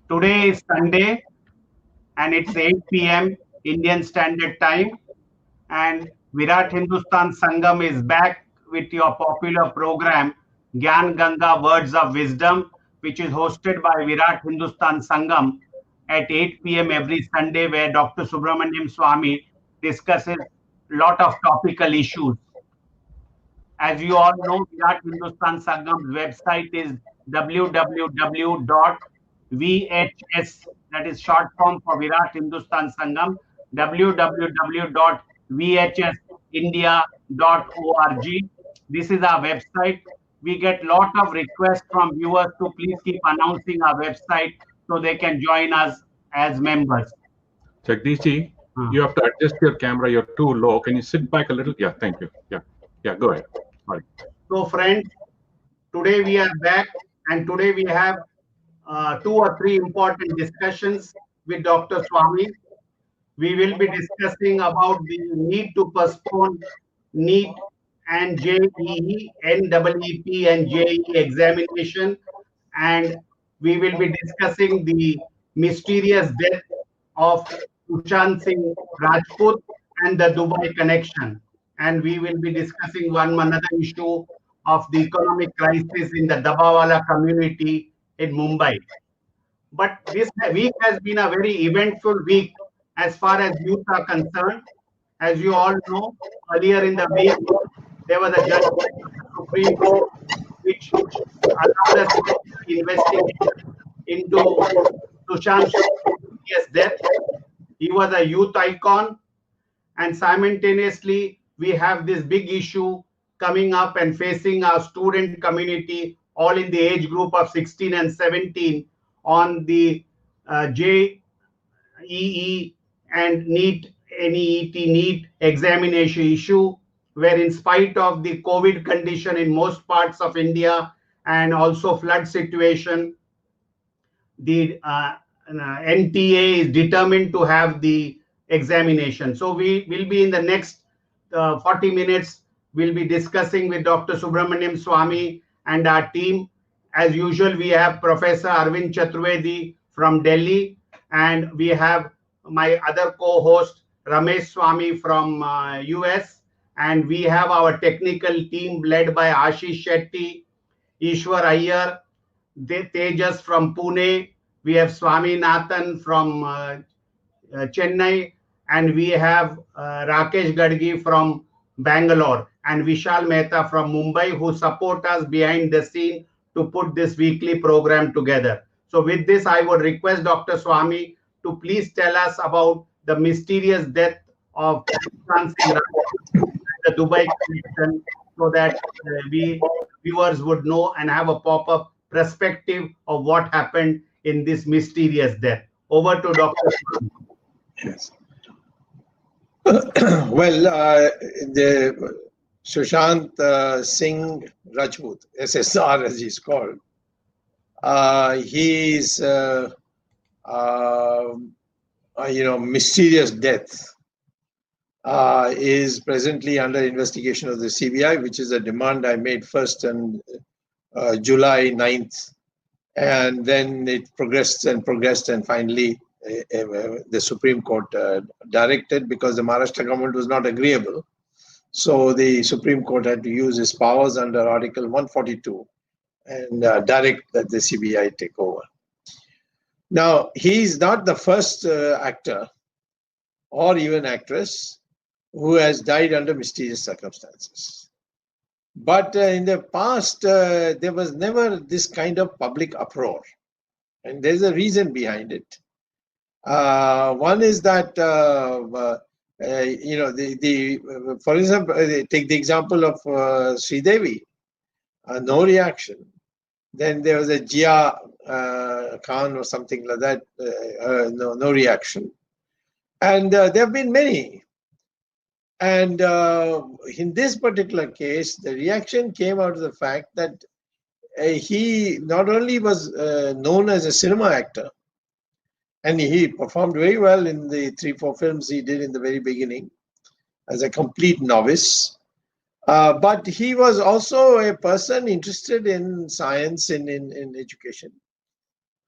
Today is Sunday and it's 8 p.m. Indian Standard Time. And Virat Hindustan Sangam is back with your popular program, Gyan Ganga Words of Wisdom, which is hosted by Virat Hindustan Sangam at 8 p.m. every Sunday, where Dr. Subramanian Swamy discusses lot of topical issues. As you all know, Virat Hindustan Sangam's website is www.vhs, that is short form for Virat Hindustan Sangam, www.vhsindia.org. This is our website. We get lot of requests from viewers to please keep announcing our website so they can join us as members. Jagdishji, you have to adjust your camera. You're too low. Can you sit back a little? Yeah, thank you. Yeah, go ahead. All right. So, friends, today we are back, and today we have 2 or 3 important discussions with Dr. Swamy. We will be discussing about the need to postpone NEET and JEE, NEEP and JEE examination, and we will be discussing the mysterious death of Sushant Singh Rajput and the Dubai connection. And we will be discussing one another issue of the economic crisis in the Dabbawala community in Mumbai. But this week has been a very eventful week as far as youth are concerned. As you all know, earlier in the week, there was a judgment of the Supreme Court which allowed us to do the investigation into Sushant Singh's death. He was a youth icon, and simultaneously, we have this big issue coming up and facing our student community, all in the age group of 16 and 17, on the JEE and NEET examination issue, where in spite of the COVID condition in most parts of India and also flood situation, the NTA is determined to have the examination. So we will be in the next 40 minutes, we'll be discussing with Dr. Subramanian Swamy and our team. As usual, we have Professor Arvind Chaturvedi from Delhi, and we have my other co-host Ramesh Swamy from US, and we have our technical team led by Ashish Shetty, Ishwar Iyer, Tejas from Pune. We have Swaminathan from Chennai, and we have Rakesh Gadgi from Bangalore, and Vishal Mehta from Mumbai, who support us behind the scene to put this weekly program together. So with this, I would request Dr. Swamy to please tell us about the mysterious death of Sushant Singh Rajput, the Dubai connection, so that we viewers would know and have a pop-up perspective of what happened in this mysterious death. Over to Dr. Swamy. Yes. Well, the Sushant Singh Rajput, SSR as he's called, he's mysterious death is presently under investigation of the CBI, which is a demand I made first on July 9th, and then it progressed, and finally the Supreme Court directed, because the Maharashtra government was not agreeable. So the Supreme Court had to use its powers under Article 142 and direct that the CBI take over. Now, he's not the first actor or even actress who has died under mysterious circumstances. But in the past, there was never this kind of public uproar. And there's a reason behind it. One is that, for example, take the example of Sridevi, no reaction. Then there was a Jia Khan or something like that, no reaction. And there have been many. And in this particular case, the reaction came out of the fact that he not only was known as a cinema actor, and he performed very well in the 3-4 films he did in the very beginning as a complete novice. But he was also a person interested in science and in education.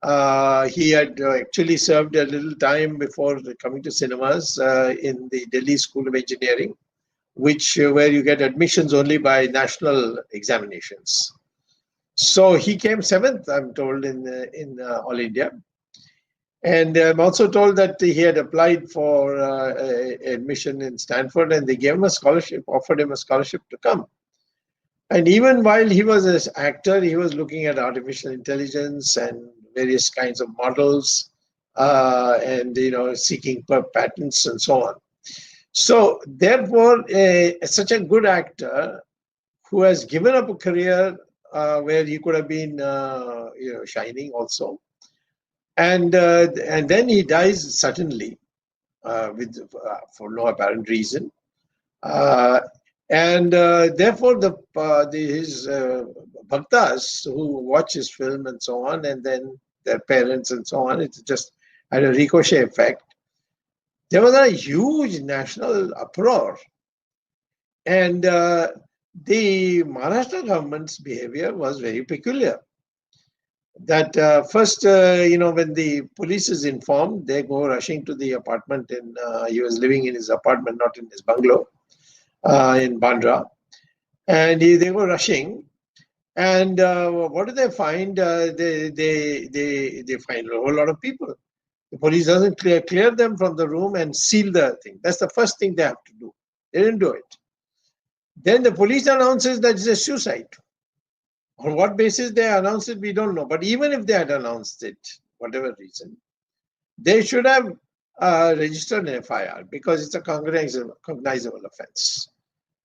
He had actually served a little time before coming to cinemas in the Delhi School of Engineering, which where you get admissions only by national examinations. So he came 7th, I'm told, in All India. And I'm also told that he had applied for admission in Stanford, and they gave him a scholarship, offered him a scholarship to come. And even while he was an actor, he was looking at artificial intelligence and various kinds of models, and seeking patents and so on. So therefore, such a good actor who has given up a career where he could have been, shining also, and then he dies suddenly for no apparent reason, and therefore his bhaktas who watch his film and so on, and then their parents and so on, it just had a ricochet effect. There was a huge national uproar, and the Maharashtra government's behavior was very peculiar. That first, when the police is informed, they go rushing to the apartment. He was living in his apartment, not in his bungalow, in Bandra, and they go rushing. And what do they find? They find a whole lot of people. The police doesn't clear them from the room and seal the thing. That's the first thing they have to do. They didn't do it. Then the police announces that it's a suicide. On what basis they announced it, we don't know. But even if they had announced it, whatever reason, they should have registered an FIR, because it's a cognizable offense.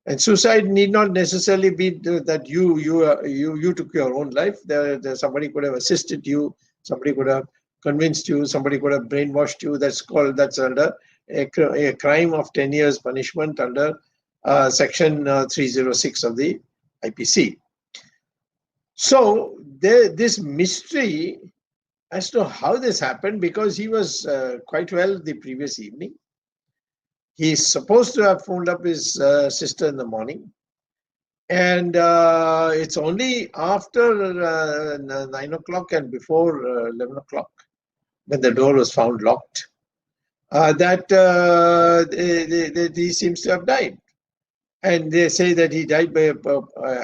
And suicide need not necessarily be that you took your own life. There somebody could have assisted you, somebody could have convinced you, somebody could have brainwashed you. That's under a crime of 10 years punishment under section 306 of the IPC. So this mystery as to how this happened, because he was quite well the previous evening. He's supposed to have phoned up his sister in the morning, and it's only after 9 o'clock and before 11 o'clock, when the door was found locked, that he seems to have died. And they say that he died by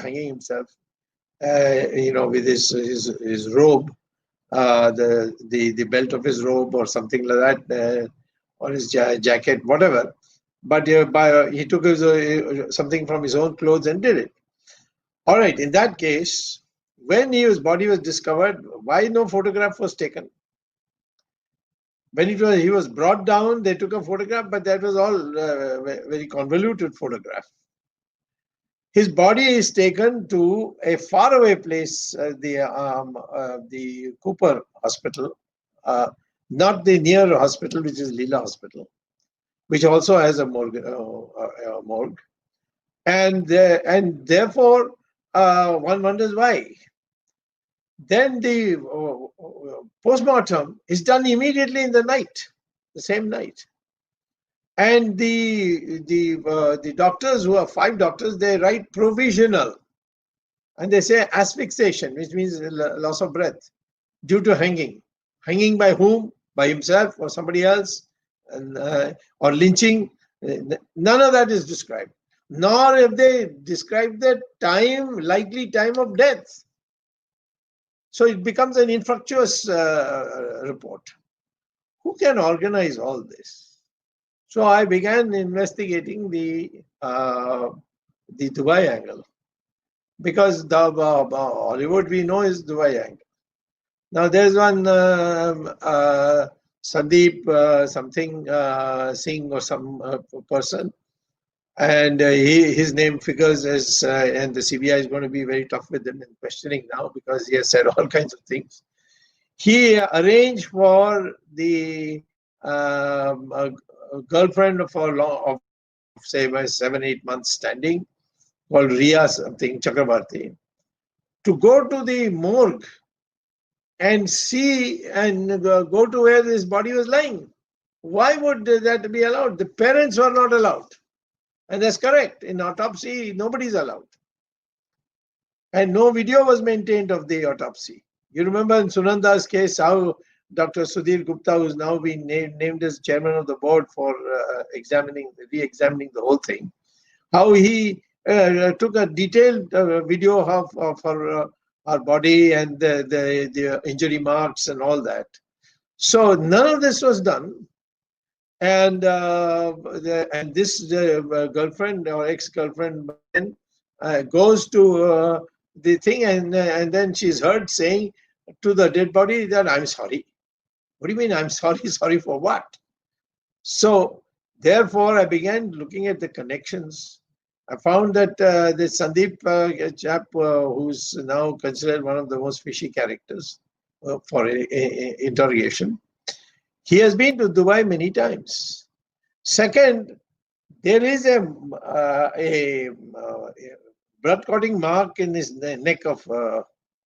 hanging himself, with his robe, the belt of his robe or something like that, or his jacket, whatever. But he took something from his own clothes and did it. All right, in that case, when his body was discovered, why no photograph was taken? When he was brought down, they took a photograph, but that was all very convoluted photograph. His body is taken to a faraway place, the Cooper Hospital, not the near hospital, which is Leela Hospital, which also has a morgue. And therefore, one wonders why. Then the postmortem is done immediately in the night, the same night. And the doctors, who are 5 doctors, they write provisional. And they say asphyxiation, which means loss of breath, due to hanging. Hanging by whom? By himself or somebody else? Or lynching? None of that is described. Nor have they described the likely time of death. So it becomes an infructuous report. Who can organize all this? So I began investigating the Dubai angle, because the Hollywood we know is Dubai angle. Now there's one Sandeep Singh or some person, and his name figures as, and the CBI is going to be very tough with him in questioning now, because he has said all kinds of things. He arranged for the girlfriend of say 7-8 months standing, called Ria something Chakrabarti, to go to the morgue and see and go to where his body was lying. Why would that be allowed? The parents were not allowed. And that's correct. In autopsy, nobody's allowed. And no video was maintained of the autopsy. You remember in Sunanda's case how Dr. Sudhir Gupta, who's now been named as chairman of the board for re-examining the whole thing, how he took a detailed video of her body and the injury marks and all that. So none of this was done. And this girlfriend or ex-girlfriend then goes to the thing, and then she's heard saying to the dead body that I'm sorry. What do you mean I'm sorry? Sorry for what? So therefore, I began looking at the connections. I found that this Sandeep chap, who's now considered one of the most fishy characters for interrogation, he has been to Dubai many times. Second, there is a blood-clotting mark in his neck of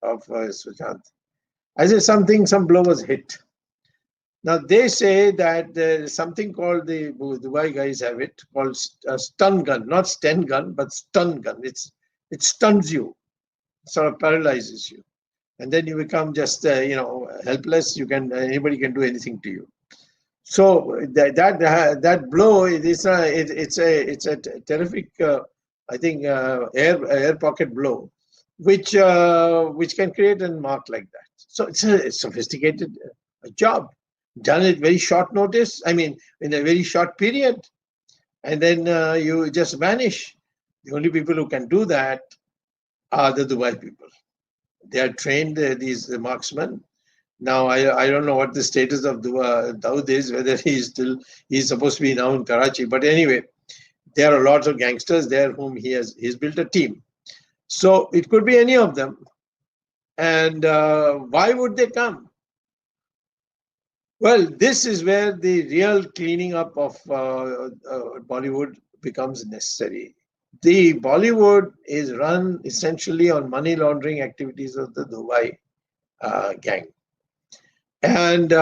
Sushant. I say some blow was hit. Now they say that there is something called, the Dubai guys have it, called a stun gun, not Sten gun, but stun gun. It stuns you, sort of paralyzes you, and then you become just helpless. Anybody can do anything to you. So that blow, it's a terrific, I think, air pocket blow, which can create a mark like that. So it's a sophisticated job, done at very short notice. I mean, in a very short period, and then you just vanish. The only people who can do that are the Dubai people. They are trained, these marksmen. Now, I don't know what the status of Dawood is, whether he's supposed to be now in Karachi. But anyway, there are lots of gangsters there whom he's built a team. So it could be any of them. And why would they come? Well, this is where the real cleaning up of Bollywood becomes necessary. The Bollywood is run essentially on money laundering activities of the Dubai gang. And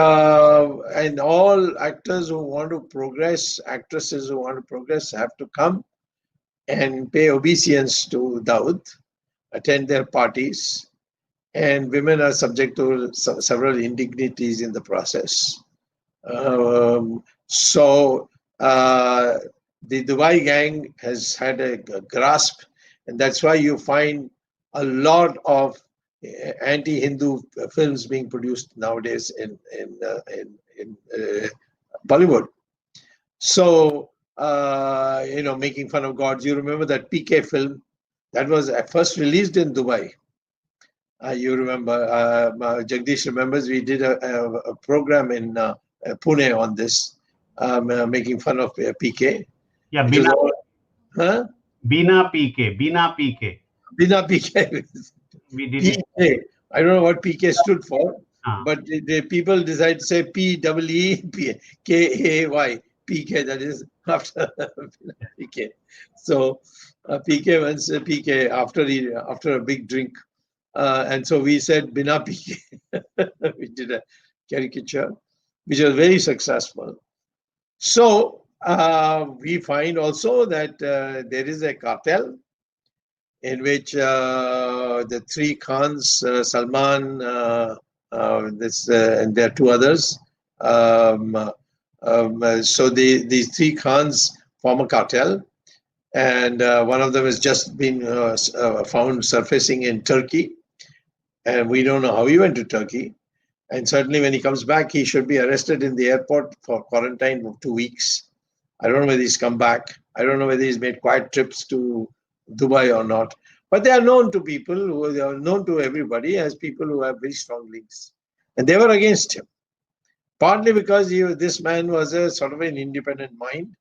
all actors who want to progress, actresses who want to progress, have to come and pay obeisance to Dawood, attend their parties, and women are subject to several indignities in the process. So the Dubai gang has had a grasp, and that's why you find a lot of anti-Hindu films being produced nowadays in Bollywood. So making fun of gods. You remember that PK film that was first released in Dubai. You remember, Jagdish remembers, we did a program in Pune on this, making fun of PK. Yeah, Bina PK. Bina PK. We did PK. I don't know what PK stood for, but the people decided to say PEEKAY, PK, that is after PK. So PK once PK after a big drink. And so we said Bina PK. We did a caricature, which was very successful. So we find also that there is a cartel in which the three Khans, Salman, and there are two others. So these three Khans form a cartel, and one of them has just been found surfacing in Turkey, and we don't know how he went to Turkey. And certainly when he comes back, he should be arrested in the airport for quarantine for 2 weeks. I don't know whether he's come back. I don't know whether he's made quiet trips to Dubai or not. But they are known to people, they are known to everybody as people who have very strong links. And they were against him. Partly because this man was a sort of an independent mind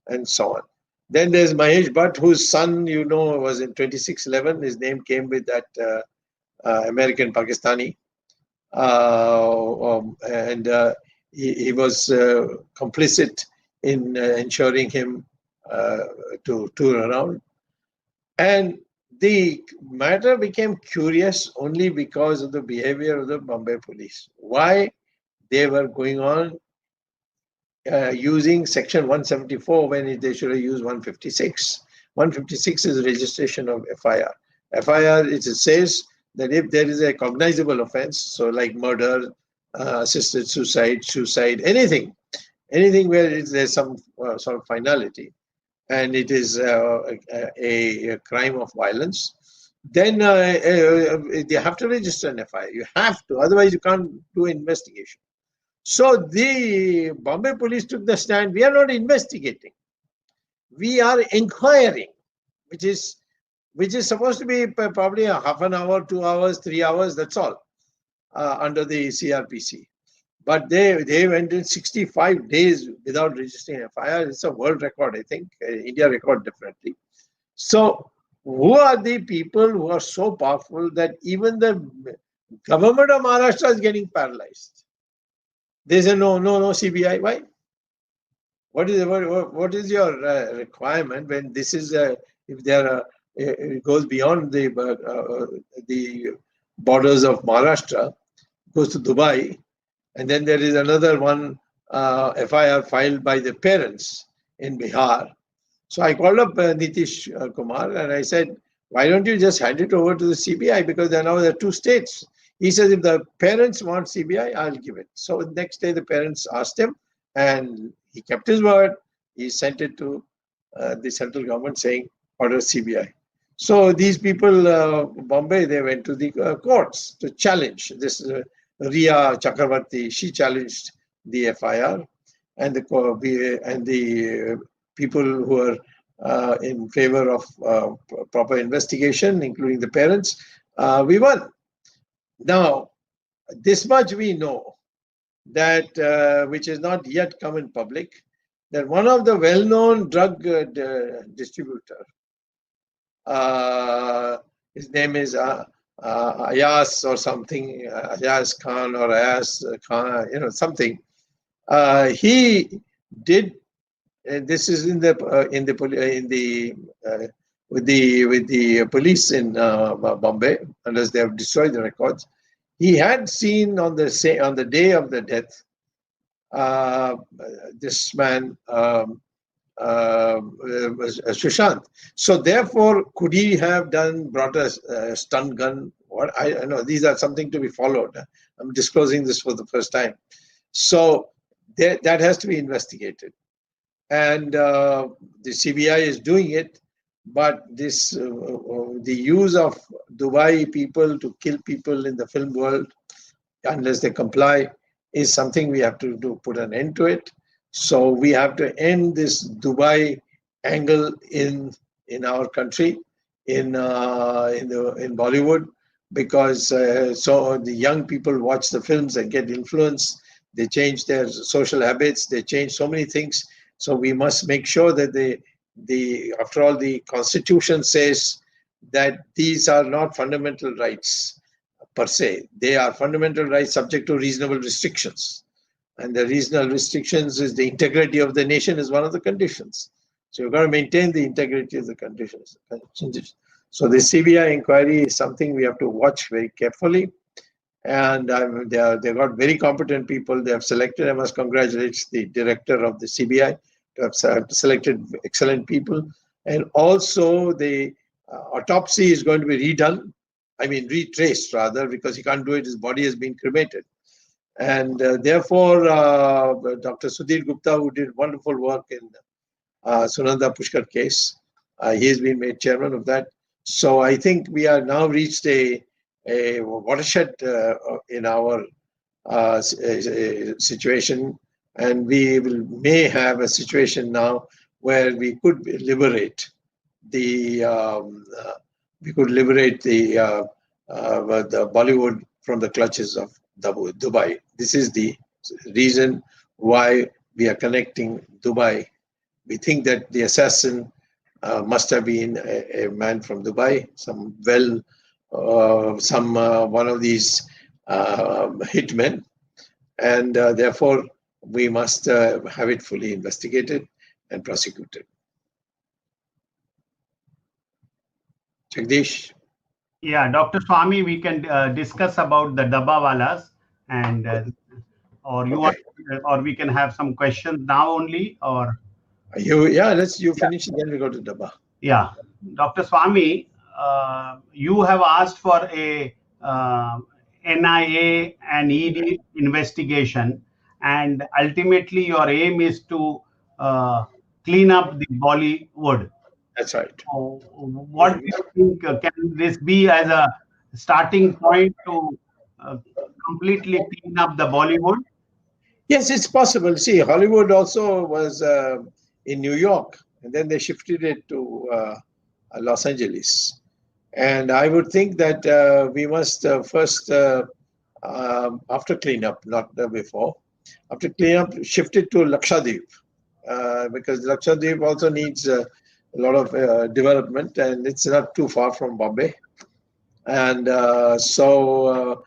and so on. Then there's Mahesh Bhatt, whose son, was in 2611. His name came with that American Pakistani. He was complicit in ensuring him to tour around. And the matter became curious only because of the behavior of the Bombay police. Why they were going on using section 174 when they should have used 156. 156 is registration of FIR. FIR, it says that if there is a cognizable offense, so like murder, assisted suicide, anything where there's some sort of finality, and it is a crime of violence, then they have to register an FIR. You have to, otherwise you can't do investigation. So the Bombay police took the stand. We are not investigating. We are inquiring, which is supposed to be probably a half an hour, 2 hours, 3 hours. That's all under the CRPC. But they went in 65 days without registering FIR. It's a world record, I think, India record definitely. So who are the people who are so powerful that even the government of Maharashtra is getting paralyzed? They say no CBI. Why? What is your requirement when this is if there are it goes beyond the borders of Maharashtra, goes to Dubai, and then there is another one FIR filed by the parents in Bihar. So I called up Nitish Kumar and I said, why don't you just hand it over to the CBI, because there are 2 states. He says, if the parents want CBI, I'll give it. So the next day the parents asked him, and he kept his word. He sent it to the central government saying, order CBI. So these people, Bombay, they went to the courts to challenge this. Riya Chakravarti, she challenged the FIR, and the people who are in favor of proper investigation, including the parents, we won. Now, this much we know, that which is not yet come in public, that one of the well-known drug distributor, his name is Ayas or something, Ayas Khan or Ayas Khan, something. He did. This is with the police in Bombay, unless they have destroyed the records. He had seen on the day of the death this man Sushant. So therefore, could he have brought a stun gun? What I know, these are something to be followed. I'm disclosing this for the first time. So that has to be investigated, and the CBI is doing it. But this the use of Dubai people to kill people in the film world, unless they comply, is something we have to put an end to it. So we have to end this Dubai angle in our country, in Bollywood, because so the young people watch the films and get influenced. They change their social habits. They change so many things. So we must make sure that after all, the Constitution says that these are not fundamental rights per se. They are fundamental rights subject to reasonable restrictions. And the reasonable restrictions is the integrity of the nation is one of the conditions. So you've got to maintain the integrity of the conditions. So the CBI inquiry is something we have to watch very carefully. And they've got very competent people. They have selected. I must congratulate the director of the CBI to have selected excellent people. And also the autopsy is going to be redone. I mean, retraced rather, because he can't do it. His body has been cremated. And therefore, Dr. Sudhir Gupta, who did wonderful work in Sunanda Pushkar case, he has been made chairman of that. So I think we are now reached a watershed in our situation, and we may have a situation now where we could liberate the Bollywood from the clutches of Dubai. This is the reason why we are connecting Dubai. We think that the assassin must have been a man from Dubai, one of these hitmen, and therefore we must have it fully investigated and prosecuted. Jagdish? Yeah, Dr. Swamy, we can discuss about the dabbawalas, and or we can have some questions now only, or you finish it, then we go to dabba. Yeah, Dr. Swamy, you have asked for a NIA and ED investigation, and ultimately your aim is to clean up the Bollywood. That's right. So what do you think? Can this be as a starting point to completely clean up the Bollywood? Yes, it's possible. See, Hollywood also was in New York, and then they shifted it to Los Angeles. And I would think that we must first, after cleanup, not before, after cleanup, shift it to Lakshadweep, because Lakshadweep also needs a lot of development, and it's not too far from Bombay. And the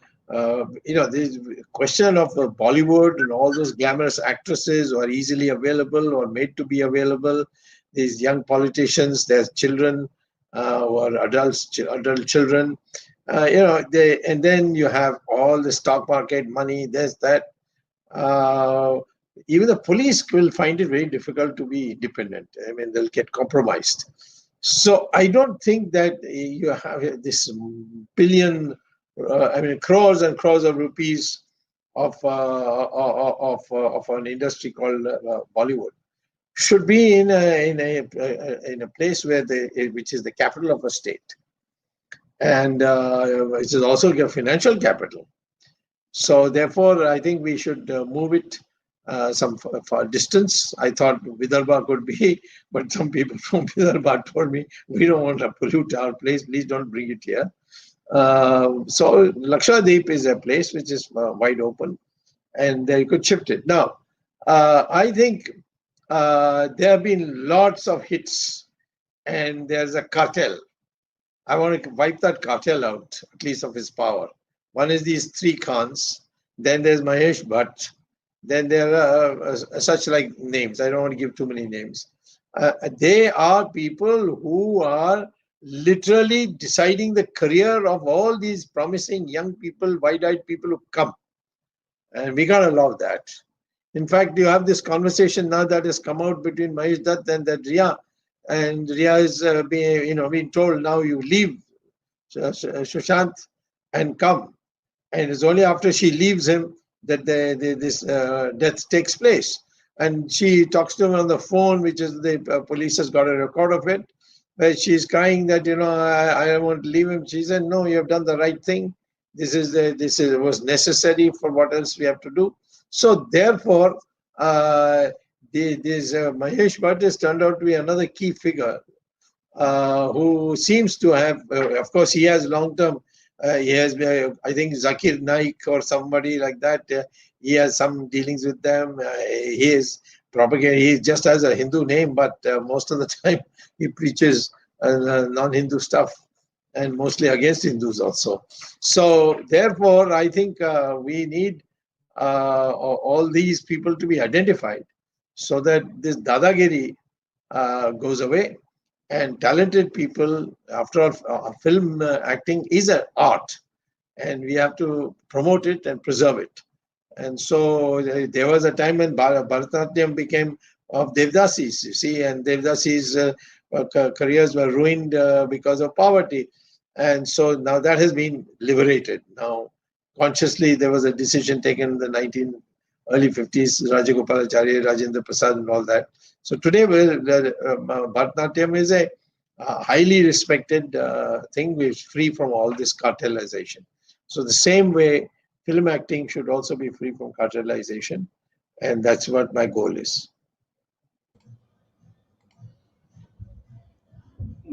question of Bollywood and all those glamorous actresses who are easily available or made to be available, these young politicians, their children who are adult children, and then you have all the stock market money, there's that. Even the police will find it very difficult to be independent. I mean, they'll get compromised. So I don't think that you have this billion, crores and crores of rupees of an industry called Bollywood should be in a place which is the capital of a state, and which is also a financial capital. So therefore, I think we should move it some for distance. I thought Vidarbha could be, but some people from Vidarbha told me, we don't want to pollute our place, please don't bring it here. So Lakshadweep is a place which is wide open, and they could shift it. Now, I think there have been lots of hits, and there's a cartel. I want to wipe that cartel out, at least of his power. One is these three Khans, then there's Mahesh Bhatt, then there are such like names. I don't want to give too many names. They are people who are literally deciding the career of all these promising young people, wide-eyed people who come. And we gotta love that. In fact, you have this conversation now that has come out between Mahesh Dutt and that Riya. And Riya is being told now you leave Sushant and come. And it's only after she leaves him that this death takes place. And she talks to him on the phone, which is the police has got a record of it, where she's crying that, I don't want to leave him. She said, no, you have done the right thing. This was necessary for what else we have to do. So therefore, Mahesh Bhatt has turned out to be another key figure who seems to have, of course, he has long-term. He has, I think, Zakir Naik or somebody like that. He has some dealings with them. He is propagating. He just has a Hindu name, but most of the time he preaches non-Hindu stuff, and mostly against Hindus also. So therefore, I think we need all these people to be identified so that this dadagiri goes away. And talented people, after all, film acting is an art, and we have to promote it and preserve it. And so there was a time when Bharatanatyam became of Devdasis, you see, and Devdasis' careers were ruined because of poverty. And so now that has been liberated. Now, consciously, there was a decision taken in the early 50s, Rajagopalachari, Rajendra Prasad, and all that. So today, Bharatanatyam is a highly respected thing, which is free from all this cartelization. So the same way, film acting should also be free from cartelization, and that's what my goal is.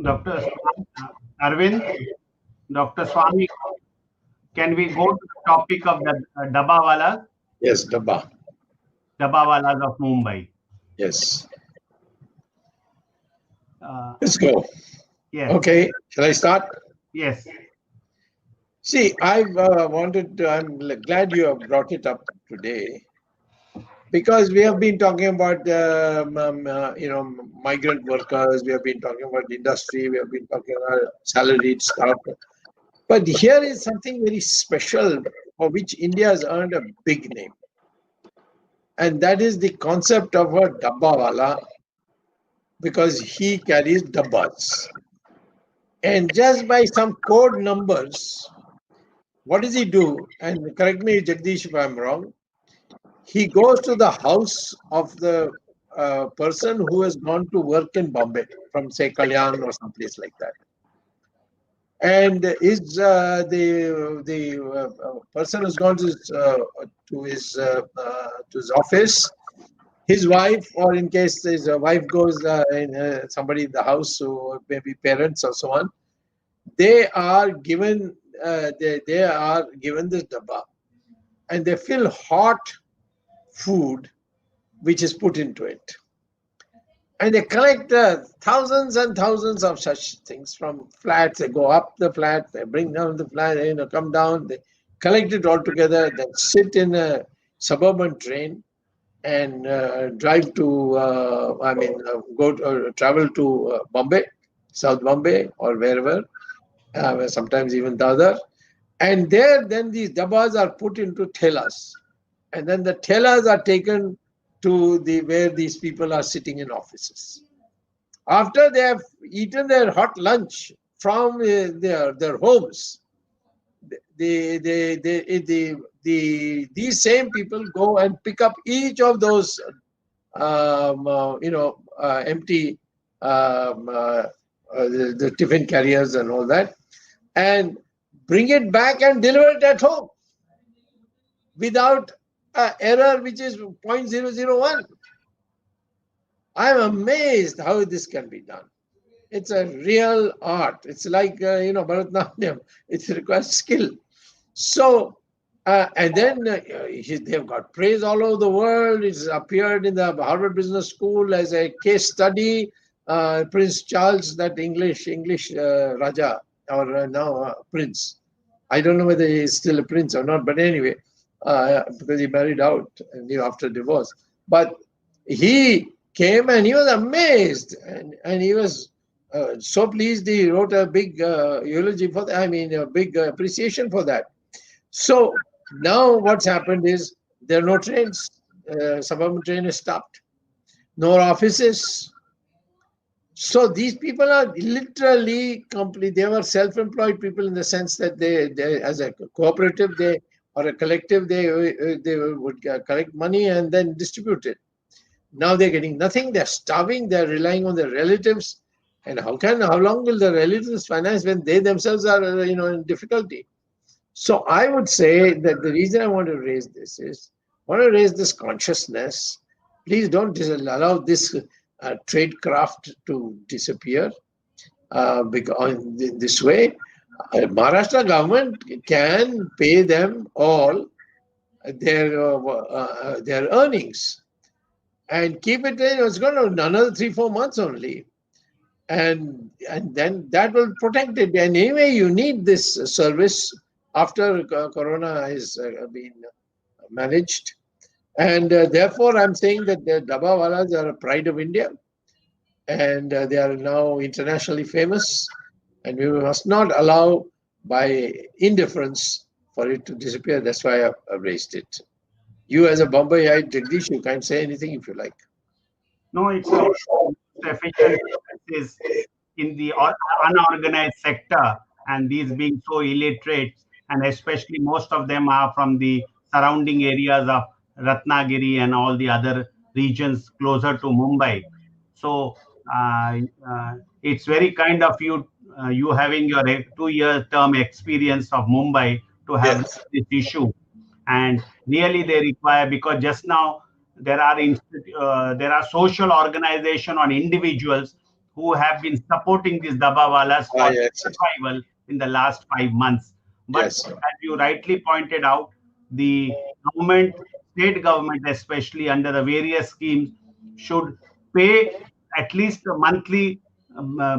Dr. Arvind, Dr. Swamy, can we go to the topic of the dabbawalas? Yes, dabbawalas of Mumbai. Yes. Let's go. Yes. Okay, shall I start? Yes. See, I'm glad you have brought it up today, because we have been talking about migrant workers, we have been talking about industry, we have been talking about salaried staff. But here is something very special for which India has earned a big name. And that is the concept of a dabbawala, because he carries dabbas. And just by some code numbers, what does he do? And correct me, Jagdish, if I'm wrong. He goes to the house of the person who has gone to work in Bombay from, say, Kalyan or someplace like that. And is the person who's gone to his office, his wife, or in case his wife goes somebody in the house, so maybe parents or so on, they are given they are given this dabba, and they fill hot food which is put into it, and they collect thousands and thousands of such things from flats. They go up the flat, they bring down the flat, come down, they collect it all together, then sit in a suburban train and drive to travel to Bombay, South Bombay, or wherever, sometimes even Dadar. And there, then these dabbas are put into thelas, and then the thelas are taken to where these people are sitting in offices. After they have eaten their hot lunch from their homes, these same people go and pick up each of those empty the tiffin carriers and all that, and bring it back and deliver it at home without error which is 0.001. I'm amazed how this can be done. It's a real art. It's like Bharatanatyam. It requires skill. So and then they've got praise all over the world. It's appeared in the Harvard Business School as a case study. Prince Charles, that English Raja, or now Prince. I don't know whether he's still a prince or not, but anyway, because he married out after divorce. But he came and he was amazed, and he was so pleased. He wrote a big eulogy for that. I mean, a big appreciation for that. So now what's happened is there are no trains. Suburban train is stopped. No offices. So these people are literally complete. They were self-employed people in the sense that they as a cooperative, or a collective, they would collect money and then distribute it. Now they're getting nothing. They're starving. They're relying on their relatives. And how long will the relatives finance when they themselves are in difficulty? So I would say that the reason I want to raise this is I want to raise this consciousness. Please don't allow this tradecraft to disappear because in this way, Maharashtra government can pay them all their earnings and keep it in. It's going to another 3-4 months only, and then that will protect it. And anyway, you need this service after Corona has been managed. And therefore, I'm saying that the dabbawalas are a pride of India, and they are now internationally famous, and we must not allow by indifference for it to disappear. That's why I've raised it. You as a Bombayite, Jagdish, you can't say anything if you like. No, it's efficient is in the unorganized sector, and these being so illiterate, and especially most of them are from the surrounding areas of Ratnagiri and all the other regions closer to Mumbai. So it's very kind of you, you having your 2-year term experience of Mumbai to have this issue. And really they require, because just now there are social organization or individuals who have been supporting these dabbawalas for survival in the last 5 months. But as you rightly pointed out, the government, state government especially, under the various schemes, should pay at least monthly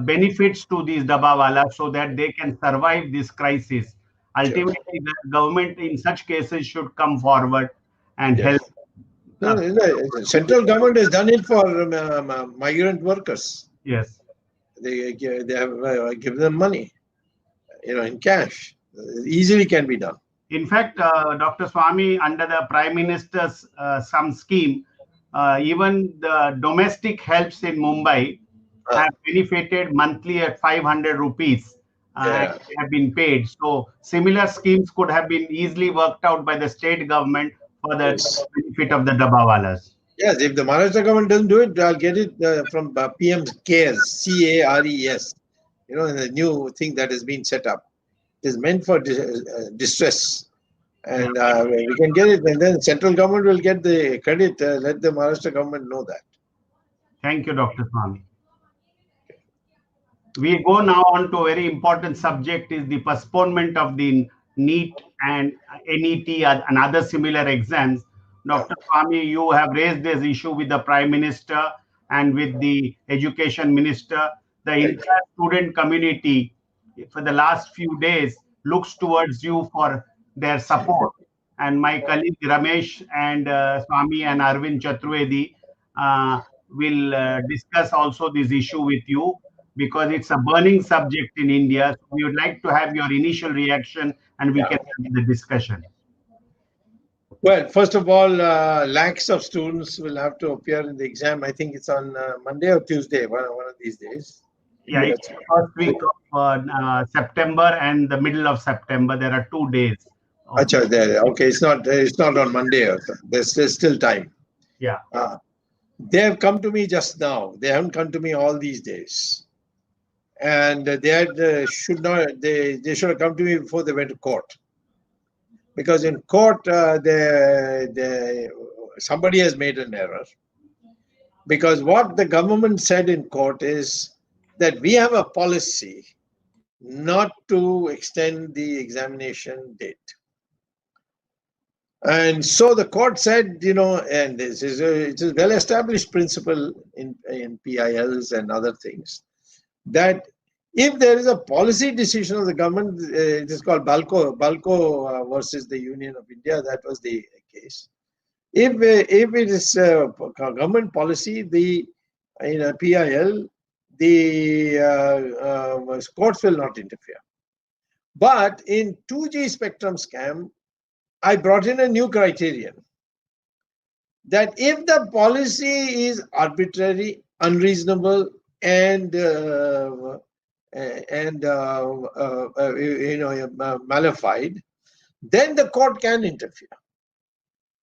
benefits to these dabbawalas so that they can survive this crisis. Ultimately, the government in such cases should come forward and help. The central government has done it for migrant workers. Yes. They have given them money, in cash. Easily can be done. In fact, Dr. Swamy, under the Prime Minister's some scheme, even the domestic helps in Mumbai have benefited monthly at 500 rupees Yeah. have been paid. So similar schemes could have been easily worked out by the state government for the Yes. benefit of the dabbawalas. Yes, if the Maharashtra government doesn't do it, I'll get it from PM CARES, CARES. You know, the new thing that has been set up. It is meant for distress. And we can get it, and then central government will get the credit. Let the Maharashtra government know that. Thank you, Dr. Swamy. We go now on to a very important subject is the postponement of the NEET and NET and other similar exams. Dr. Swamy, you have raised this issue with the Prime Minister and with the Education Minister. The entire student community for the last few days looks towards you for their support. And my colleague Ramesh and Swamy and Arvind Chaturvedi will discuss also this issue with you, because it's a burning subject in India. So we would like to have your initial reaction and we can have the discussion. Well, first of all, lakhs of students will have to appear in the exam. I think it's on Monday or Tuesday, one of these days. Yeah, it's the first week of September and the middle of September. There are 2 days. Achha, there. Okay, it's not on Monday. There's still time. Yeah. They have come to me just now. They haven't come to me all these days. And they should have come to me before they went to court, because in court somebody has made an error, because what the government said in court is that we have a policy not to extend the examination date. And so the court said, and it's a well-established principle in PILs and other things, that if there is a policy decision of the government, it is called Balco versus the Union of India. That was the case. If it is a government policy, in a PIL, the courts will not interfere. But in 2G spectrum scam, I brought in a new criterion, that if the policy is arbitrary, unreasonable, and malified, then the court can interfere.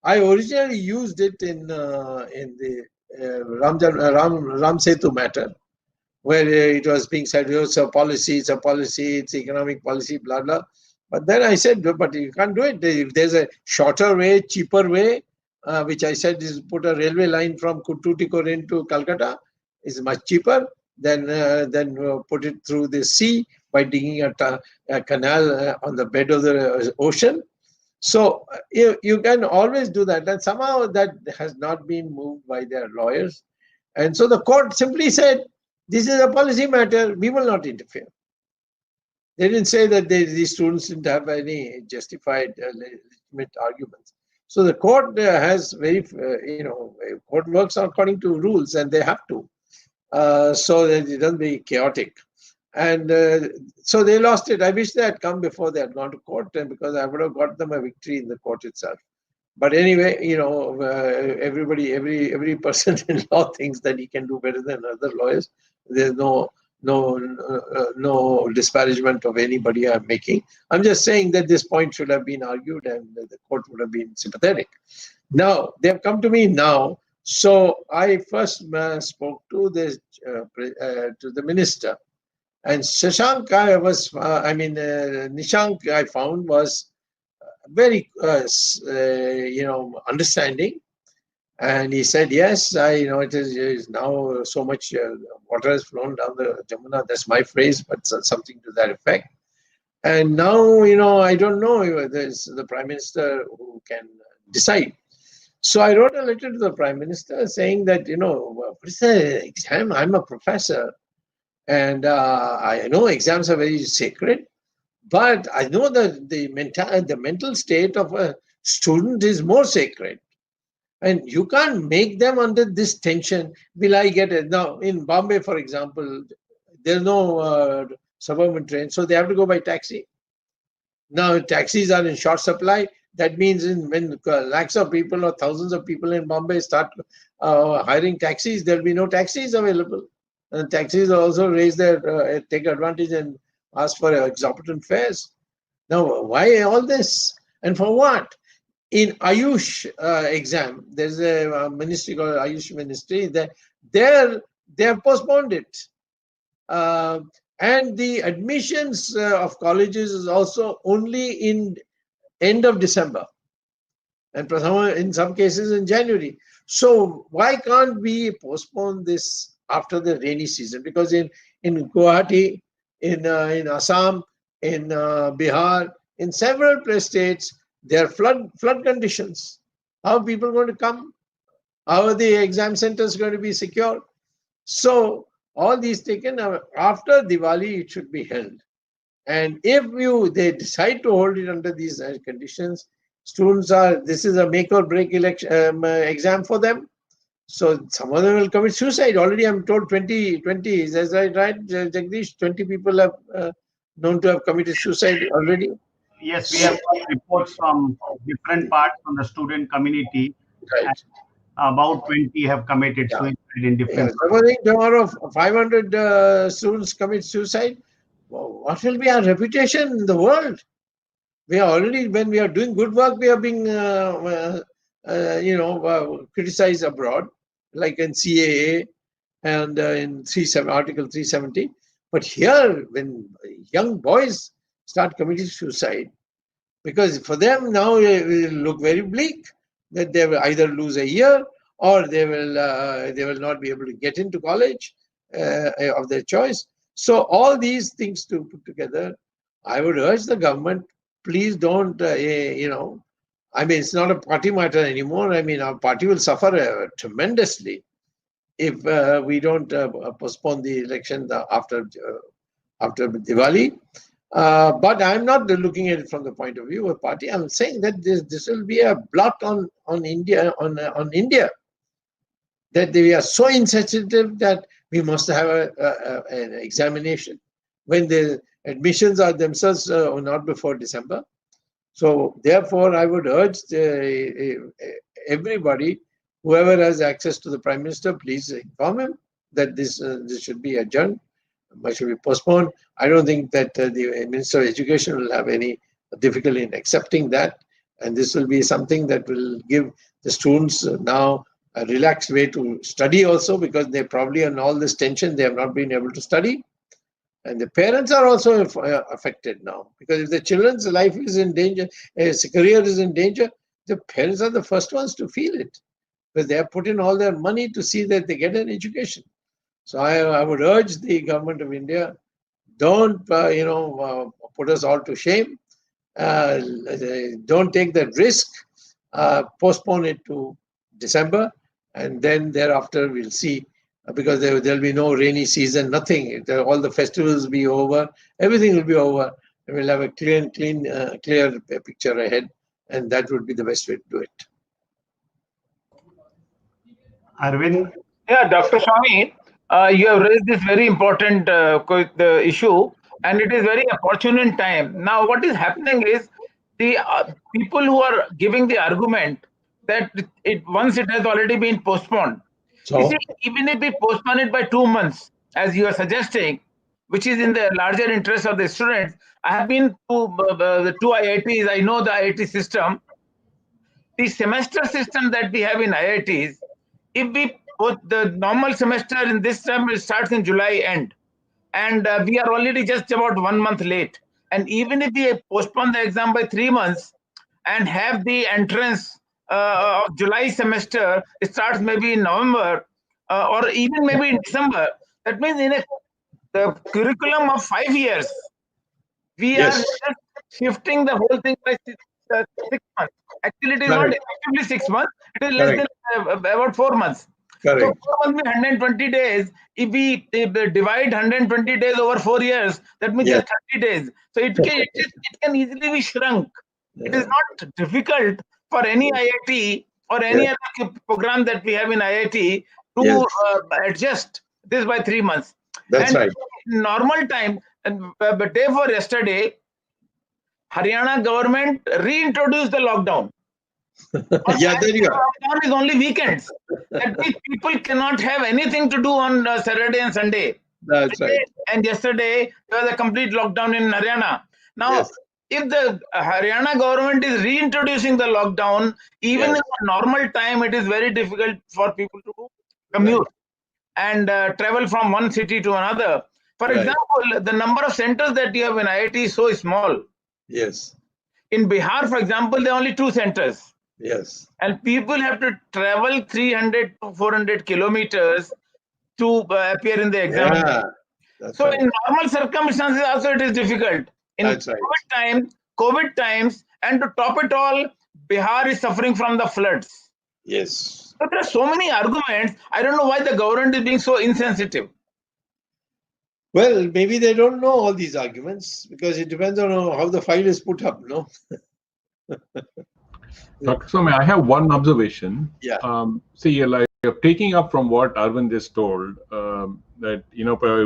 I originally used it in the Ram Setu matter, where it was being said, it's a policy, it's economic policy, blah, blah. But then I said, but you can't do it. If there's a shorter way, cheaper way, which I said is put a railway line from Tuticorin to Calcutta, is much cheaper than put it through the sea by digging a canal on the bed of the ocean. So you can always do that. And somehow that has not been moved by their lawyers. And so the court simply said, this is a policy matter, we will not interfere. They didn't say that these students didn't have any justified legitimate arguments. So the court has court works according to rules, and they have to, so that it doesn't be chaotic. And so they lost it. I wish they had come before they had gone to court, and because I would have got them a victory in the court itself. But anyway, every person in law thinks that he can do better than other lawyers. There's no disparagement of anybody I'm making. I'm just saying that this point should have been argued and the court would have been sympathetic. Now, they've come to me now. So I first spoke to the minister. And Nishank, I found, was very, understanding. And he said, yes, it is now so much water has flown down the Jamuna. That's my phrase, but something to that effect. And now, I don't know, there's the Prime Minister who can decide. So I wrote a letter to the Prime Minister saying that, what is the exam? I'm a professor. And I know exams are very sacred, but I know that the mental state of a student is more sacred. And you can't make them under this tension. Will I get it? Now, in Bombay, for example, there's no suburban train, so they have to go by taxi. Now, taxis are in short supply. That means when lakhs of people or thousands of people in Bombay start hiring taxis, there'll be no taxis available. And taxis also take advantage and ask for exorbitant fares. Now, why all this? And for what? In Ayush exam, there's a ministry called Ayush Ministry. They have postponed it. And the admissions of colleges is also only in end of December, and in some cases in January. So why can't we postpone this after the rainy season? Because in Guwahati, in Assam, in Bihar, in several states, there are flood conditions. How are people going to come? How are the exam centers going to be secure? So all these taken after Diwali, it should be held. And if they decide to hold it under these conditions, students this is a make or break exam for them. So some of them will commit suicide. Already I'm told 20, is that right, Jagdish? 20 people have known to have committed suicide already. Yes, we have got reports from different parts from the student community. Right. About 20 have committed suicide in different. Supposing tomorrow 500 students commit suicide, what will be our reputation in the world? We are already, when we are doing good work, we are being, criticized abroad, like in CAA and in Article 370. But here, when young boys start committing suicide, because for them now it will look very bleak that they will either lose a year or they will not be able to get into college of their choice. So all these things to put together, I would urge the government, please don't, I mean, it's not a party matter anymore. I mean, our party will suffer tremendously if we don't postpone the election after Diwali. But I'm not looking at it from the point of view of party. I'm saying that this will be a blot on India, on India. That we are so insensitive that we must have an examination when the admissions are themselves not before December. So therefore, I would urge everybody, whoever has access to the Prime Minister, please inform him that this should be adjourned, should be postponed. I don't think that the Minister of Education will have any difficulty in accepting that, and this will be something that will give the students now a relaxed way to study also, because they probably on all this tension they have not been able to study. And the parents are also affected now, because if the children's life is in danger, his career is in danger, the parents are the first ones to feel it, because they have put in all their money to see that they get an education. So I would urge the government of India, don't put us all to shame. Don't take that risk. Postpone it to December, and then thereafter we'll see. Because there'll be no rainy season, nothing. All the festivals will be over. Everything will be over. And we'll have a clear picture ahead. And that would be the best way to do it. Arvind? Yeah, Dr. Swamy, you have raised this very important issue, and it is very opportune time. Now, what is happening is the people who are giving the argument that once it has already been postponed, So, even if we postpone it by 2 months, as you are suggesting, which is in the larger interest of the students, I have been to the two IITs. I know the IIT system. The semester system that we have in IITs, if we put the normal semester in this term, it starts in July end, and we are already just about 1 month late. And even if we postpone the exam by 3 months and have the entrance of July semester, it starts maybe in November or even maybe in December. That means in the curriculum of 5 years, we are just shifting the whole thing by 6 months. Actually, it is not effectively 6 months. It is less than about 4 months. Correct. So 4 months means 120 days. If we divide 120 days over 4 years, that means just 30 days. So it can easily be shrunk. It is not difficult for any IIT or any other program that we have in IIT to adjust this by 3 months. That's right. In normal time, but day for yesterday, Haryana government reintroduced the lockdown. There you are. Lockdown is only weekends. That means people cannot have anything to do on Saturday and Sunday. That's right. And yesterday there was a complete lockdown in Haryana. Now, Yes. if the Haryana government is reintroducing the lockdown, even Yes. in a normal time, it is very difficult for people to commute and travel from one city to another. For Right. example, the number of centers that you have in IIT is so small. Yes. In Bihar, for example, there are only 2 centers. Yes. And people have to travel 300 to 400 kilometers to appear in the exam. Yeah. That's So right. in normal circumstances also it is difficult. In That's right. COVID times, and to top it all, Bihar is suffering from the floods. Yes. So there are so many arguments. I don't know why the government is being so insensitive. Well, maybe they don't know all these arguments because it depends on how the file is put up, no? Dr. Swamy, I have one observation. Yeah. See, like you're taking up from what Arvind just told, that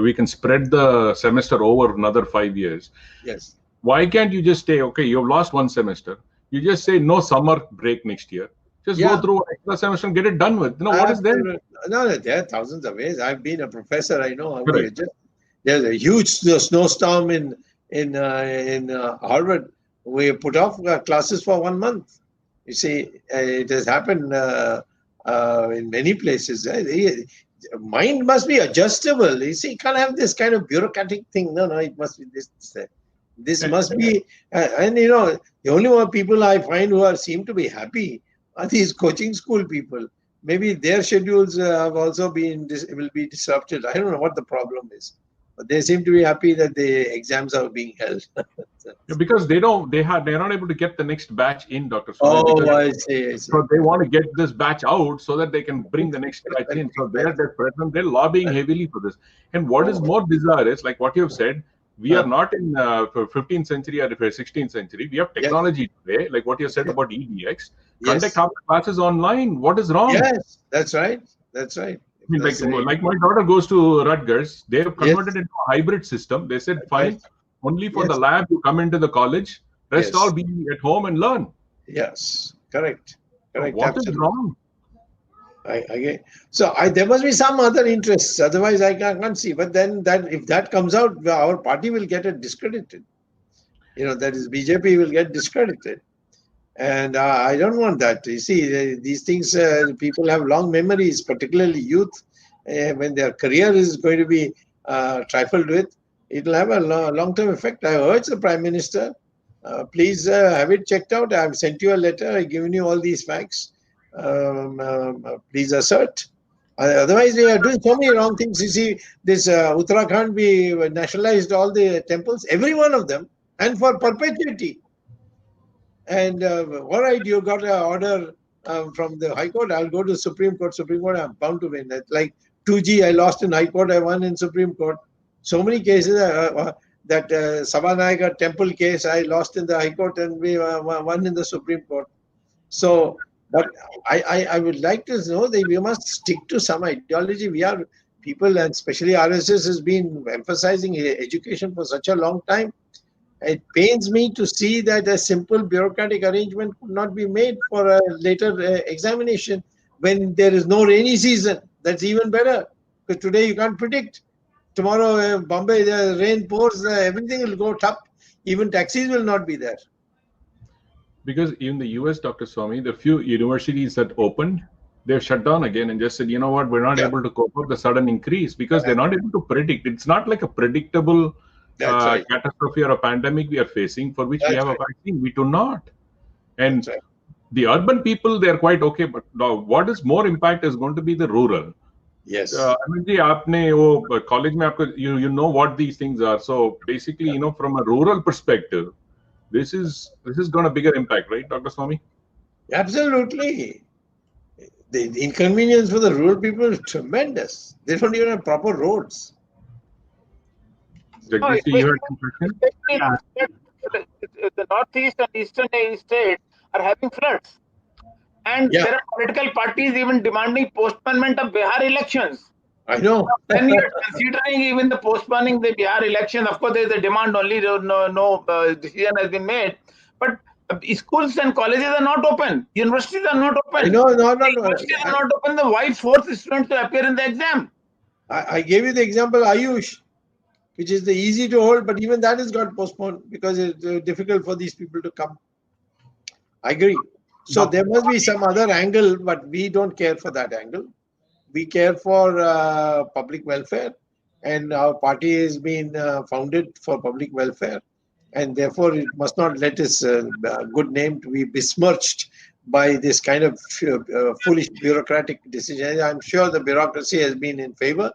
we can spread the semester over another 5 years. Yes. Why can't you just say, okay, you've lost one semester, you just say no summer break next year, just go through extra semester and get it done with. What is there? No, there are thousands of ways. I've been a professor. I know. There's a huge snowstorm in Harvard. We put off classes for 1 month. You see, it has happened in many places. Mind must be adjustable. You see, you can't have this kind of bureaucratic thing. No, it must be this. This must be, and the only one people I find who seem to be happy are these coaching school people. Maybe their schedules have also will be disrupted. I don't know what the problem is, but they seem to be happy that the exams are being held. Because they're not able to get the next batch in, Dr. Swamy. Oh, I see. So they want to get this batch out so that they can bring the next batch in. So they're present. They're lobbying heavily for this. And what is more bizarre is, like what you have said, we are not in 15th century or 16th century. We have technology today, like what you said about EDX. Conduct half the classes online. What is wrong? Yes, that's right. That's right. I mean, like my daughter goes to Rutgers. They have converted into a hybrid system. They said, fine, only for the lab you come into the college. Rest all be at home and learn. Yes, correct. What is wrong? So there must be some other interests. Otherwise, I can't see. But then if that comes out, our party will get discredited. That is BJP will get discredited. And I don't want that. You see, these things, people have long memories, particularly youth. When their career is going to be trifled with, it will have a long-term effect. I urge the Prime Minister, please have it checked out. I have sent you a letter. I've given you all these facts. Please assert. Otherwise, we are doing so many wrong things. You see, this Uttarakhand, we nationalized all the temples, every one of them, and for perpetuity. And all right, you got an order from the High Court. I'll go to Supreme Court. Supreme Court, I'm bound to win. Like 2G, I lost in High Court. I won in Supreme Court. So many cases. That Sabanayaka temple case, I lost in the High Court, and we won in the Supreme Court. So, but I would like to know that we must stick to some ideology. We are people, and especially RSS has been emphasizing education for such a long time. It pains me to see that a simple bureaucratic arrangement could not be made for a later examination when there is no rainy season. That's even better, because today you can't predict. Tomorrow, Bombay, the rain pours, everything will go top. Even taxis will not be there. Because in the US, Dr. Swamy, the few universities that opened, they've shut down again and just said, you know what, we're not able to cope with the sudden increase because they're not able to predict. It's not like a predictable catastrophe or a pandemic we are facing for which we have a vaccine. We do not. And the urban people, they're quite okay. But what is more impact is going to be the rural. Yes. I mean, aapne college mein you know what these things are. So basically, from a rural perspective, this is going to bigger impact, right, Dr. Swamy? Absolutely. The inconvenience for the rural people is tremendous. They don't even have proper roads. Jagdish, you had some question? The northeast and eastern states are having floods. And there are political parties even demanding postponement of Bihar elections. I know. When we are considering even the postponing the Bihar elections, of course, there is a demand only, no decision has been made. But schools and colleges are not open. Universities are not open. No. Universities are not open. Why force students to appear in the exam? I gave you the example Ayush, which is the easy to hold, but even that has got postponed because it's difficult for these people to come. I agree. So there must be some other angle, but we don't care for that angle. We care for public welfare, and our party has been founded for public welfare, and therefore it must not let its good name to be besmirched by this kind of foolish bureaucratic decision. I'm sure the bureaucracy has been in favor,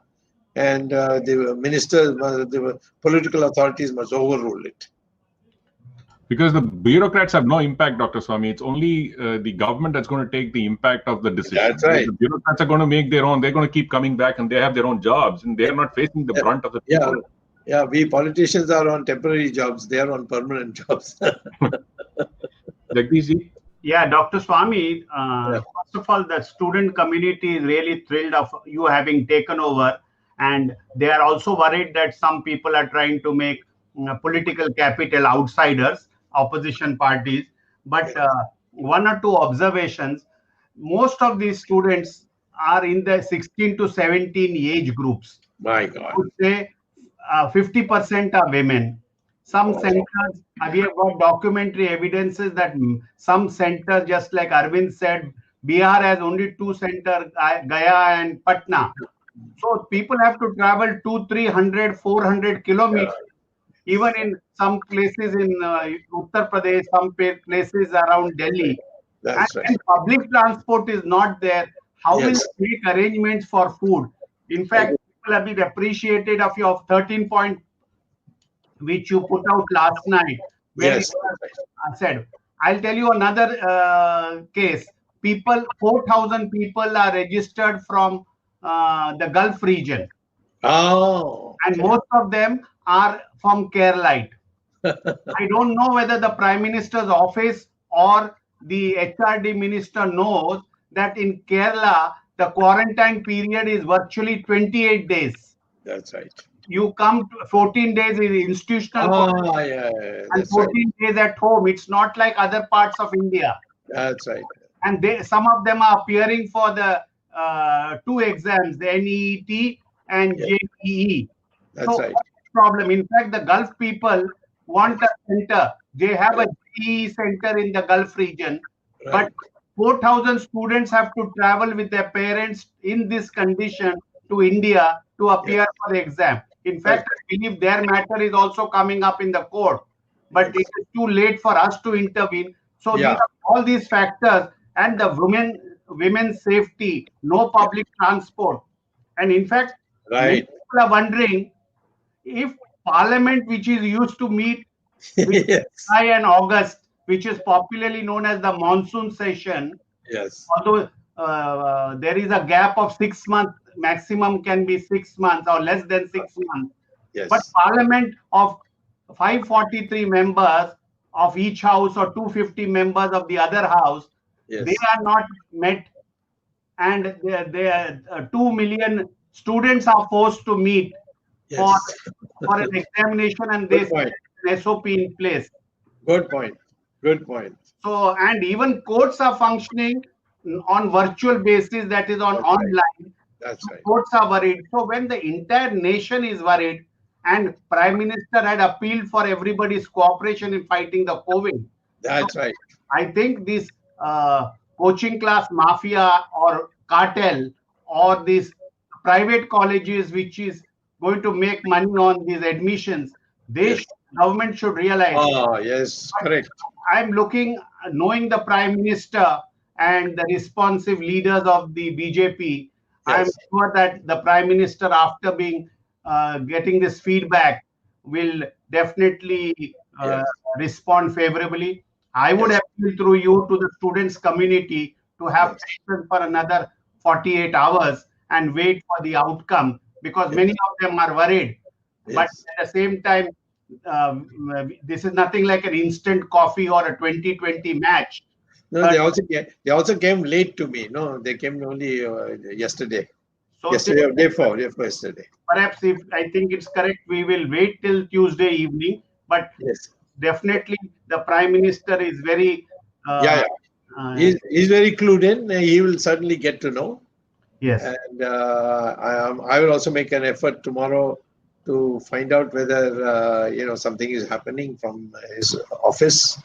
and the ministers, the political authorities must overrule it. Because the bureaucrats have no impact, Dr. Swamy. It's only the government that's going to take the impact of the decision. That's right. The bureaucrats are going to make their own. They're going to keep coming back, and they have their own jobs, and they're not facing the brunt of the people. Yeah, we politicians are on temporary jobs. They are on permanent jobs. Jagdishji? Yeah, Dr. Swamy, first of all, the student community is really thrilled of you having taken over, and they are also worried that some people are trying to make political capital outsiders, opposition parties. But one or two observations, most of these students are in the 16 to 17 age groups. My God. I would say 50% are women. Some centers, we have got documentary evidences that some centers, just like Arvind said, Bihar has only 2 centers, Gaya and Patna. So people have to travel 200, 300, 400 kilometers. Even in some places in Uttar Pradesh, some places around Delhi. That's and public transport is not there. How will Yes. you make arrangements for food? In fact, people have been appreciated of your 13 point, which you put out last night, where Yes. you said, I'll tell you another case. 4,000 people are registered from the Gulf region. Oh. And most of them are from Kerala. I don't know whether the Prime Minister's office or the HRD minister knows that in Kerala, the quarantine period is virtually 28 days. That's right. You come to 14 days in institutional quarantine and That's 14 days at home. It's not like other parts of India. That's right. And some of them are appearing for the 2 exams, the NEET and JEE. That's right. Problem. In fact, the Gulf people want a center. They have a JEE center in the Gulf region, but 4,000 students have to travel with their parents in this condition to India to appear for the exam. In fact, I believe their matter is also coming up in the court, but it is too late for us to intervene. So these are all these factors, and the women's safety, no public transport, and in fact, many people are wondering if Parliament, which is used to meet in July and August, which is popularly known as the monsoon session, although there is a gap of 6 months, maximum can be 6 months or less than 6 months. But Parliament of 543 members of each house or 250 members of the other house, they are not met, and 2 million students are forced to meet for an examination, and they set an SOP in place. Good point. Good point. So, and even courts are functioning on virtual basis, that is on online. That's right. Courts are worried. So when the entire nation is worried, and Prime Minister had appealed for everybody's cooperation in fighting the COVID. That's right. I think this coaching class mafia or cartel or these private colleges, which is going to make money on these admissions, government should realize. Oh, yes, correct. I'm looking, knowing the Prime Minister and the responsive leaders of the BJP, I'm sure that the Prime Minister, after being getting this feedback, will definitely respond favorably. I would appeal through you to the students' community to have patience for another 48 hours and wait for the outcome, because many of them are worried. But at the same time, this is nothing like an instant coffee or a 2020 match. No, they also came late to me. No, they came only yesterday. So yesterday or day before yesterday. Perhaps, if I think it's correct, we will wait till Tuesday evening. But definitely, the Prime Minister is very he's very clued in. He will certainly get to know. Yes. And I will also make an effort tomorrow to find out whether something is happening from his office,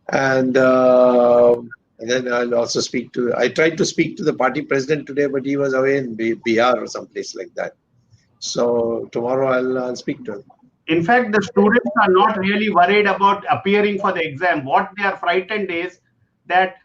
and then I'll also speak to. I tried to speak to the party president today, but he was away in Bihar or someplace like that. So tomorrow I'll speak to him. In fact, the students are not really worried about appearing for the exam. What they are frightened is that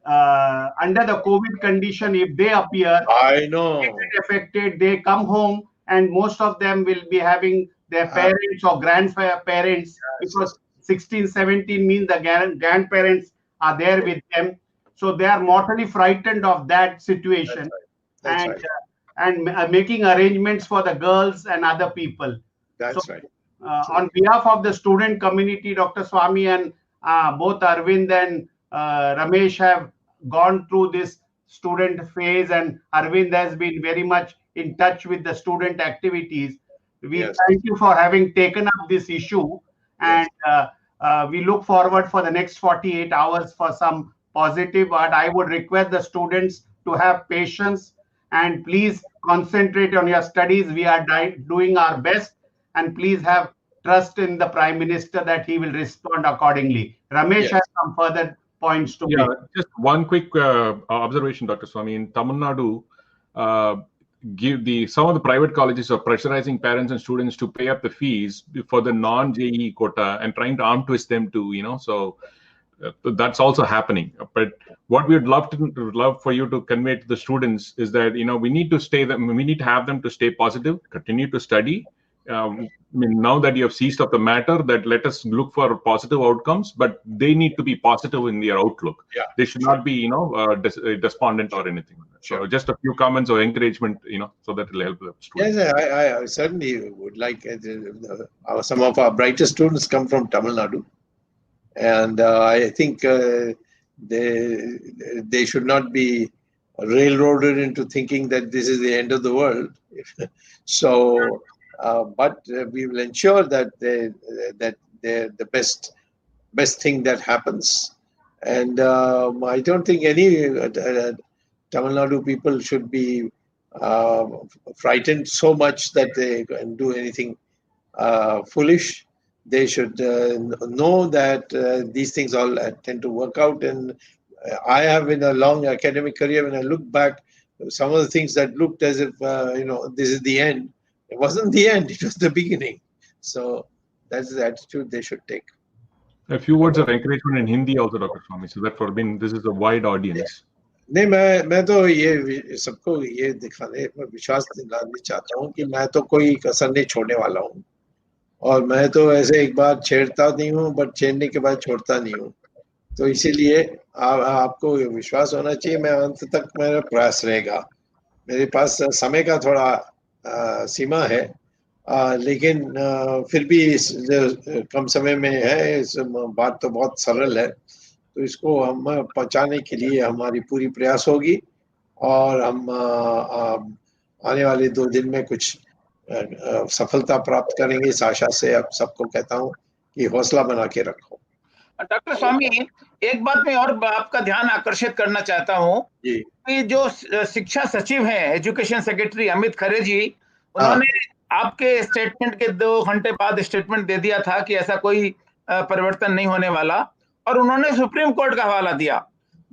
under the COVID condition, if they appear, I know, they get affected, they come home, and most of them will be having their parents or grandparents, because 16, 17 means the grandparents are there with them. So they are mortally frightened of that situation. That's right. And making arrangements for the girls and other people. That's right. On behalf of the student community, Dr. Swamy and both Arvind and Ramesh have gone through this student phase, and Arvind has been very much in touch with the student activities. We thank you for having taken up this issue, and we look forward for the next 48 hours for some positive. But I would request the students to have patience and please concentrate on your studies. We are doing our best, and please have trust in the Prime Minister that he will respond accordingly. Ramesh has some further points to make. Just one quick observation, Dr. Swamy. In Tamil Nadu, some of the private colleges are pressurizing parents and students to pay up the fees for the non-JEE quota and trying to arm twist them to, so that's also happening. But what we would love for you to convey to the students is that, we need to have them to stay positive, continue to study. Now that you have seized up the matter, that let us look for positive outcomes, but they need to be positive in their outlook. They should not be, despondent or anything. So just a few comments of encouragement, so that will help the students. Yes, I certainly would like. Some of our brightest students come from Tamil Nadu, and I think they should not be railroaded into thinking that this is the end of the world. So. But we will ensure that they're the best thing that happens, and I don't think any Tamil Nadu people should be frightened so much that they can do anything foolish. They should know that these things all tend to work out. And I have, in a long academic career, when I look back, some of the things that looked as if this is the end. It wasn't the end, it was the beginning. So that's the attitude they should take. A few words of encouragement in Hindi also, Dr. Swamy, so that this is a wide audience. नहीं, मैं तो ये सबको ये दिखाने, विश्वास दिलाने चाहता हूँ कि मैं तो कोई कसर नहीं छोड़ने वाला हूँ, और मैं तो ऐसे एक बार छेड़ता नहीं हूँ, बट छेड़ने के बाद छोड़ता नहीं हूँ. तो इसीलिए आपको विश्वास होना चाहिए, मैं अंत तक मेरा प्रयास रहेगा. मेरे पास समय का थोड़ा सीमा है, लेकिन फिर भी कम समय में है, इस बात तो बहुत सरल है, तो इसको हम पहुंचाने के लिए हमारी पूरी प्रयास होगी, और हम आने वाले 2 दिन में कुछ सफलता प्राप्त करेंगे. इस आशा से अब सबको कहता हूं कि हौसला बना के रखो. डॉक्टर स्वामी, एक बात में और आपका ध्यान आकर्षित करना चाहता हूं कि जो शिक्षा सचिव हैं, एजुकेशन सेक्रेटरी अमित खरे जी, उन्होंने आपके स्टेटमेंट के 2 घंटे बाद स्टेटमेंट दे दिया था कि ऐसा कोई परिवर्तन नहीं होने वाला, और उन्होंने सुप्रीम कोर्ट का हवाला दिया.